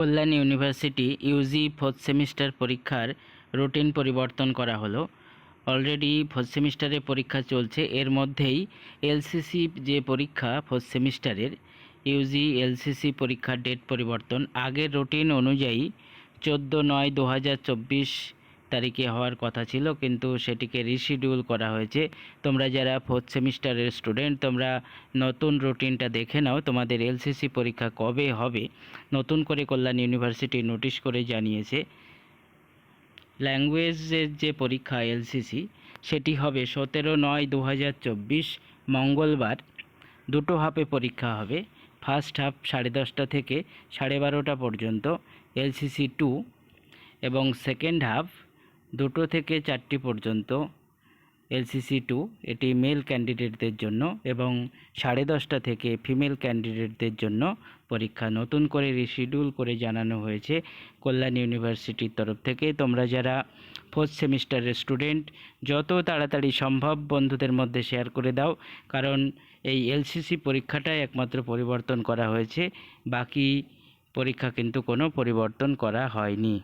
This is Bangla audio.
কল্যাণ ইউনিভার্সিটি ইউজি ফোর্থ সেমিস্টার পরীক্ষার রুটিন পরিবর্তন করা হলো। অলরেডি ফোর্থ সেমিস্টারে পরীক্ষা চলছে, এর মধ্যেই এলসিসি যে পরীক্ষা ফোর্থ সেমিস্টারের ইউজি এলসিসি পরীক্ষার ডেট পরিবর্তন। আগের রুটিন অনুযায়ী 14/9/2024 তারিখে হওয়ার কথা ছিল, কিন্তু সেটিকে রিশিডিউল করা হয়েছে। তোমরা যারা ফোর্থ সেমিস্টারের স্টুডেন্ট, তোমরা নতুন রুটিনটা দেখে নাও, তোমাদের এলসিসি পরীক্ষা কবে হবে নতুন করে কল্যাণ ইউনিভার্সিটি নোটিশ করে জানিয়েছে। ল্যাঙ্গুয়েজের যে পরীক্ষা এলসিসি সেটি হবে 17/9/2024 মঙ্গলবার। দুটো হাফে পরীক্ষা হবে। ফার্স্ট হাফ 10:30 থেকে 12:30 পর্যন্ত এলসিসি 2, এবং সেকেন্ড হাফ 2টো থেকে 4টি পর্যন্ত এলসিসি 2, এটি মেল ক্যান্ডিডেটদের জন্য, এবং 10:30 থেকে ফিমেল ক্যান্ডিডেটদের জন্য পরীক্ষা নতুন করে রিশিডিউল করে জানানো হয়েছে কল্যাণ ইউনিভার্সিটির তরফ থেকে। তোমরা যারা ফোর্থ সেমিস্টারের স্টুডেন্ট, যত তাড়াতাড়ি সম্ভব বন্ধুদের মধ্যে শেয়ার করে দাও, কারণ এই এলসিসি পরীক্ষাটাই একমাত্র পরিবর্তন করা হয়েছে, বাকি পরীক্ষা কিন্তু কোনো পরিবর্তন করা হয়নি।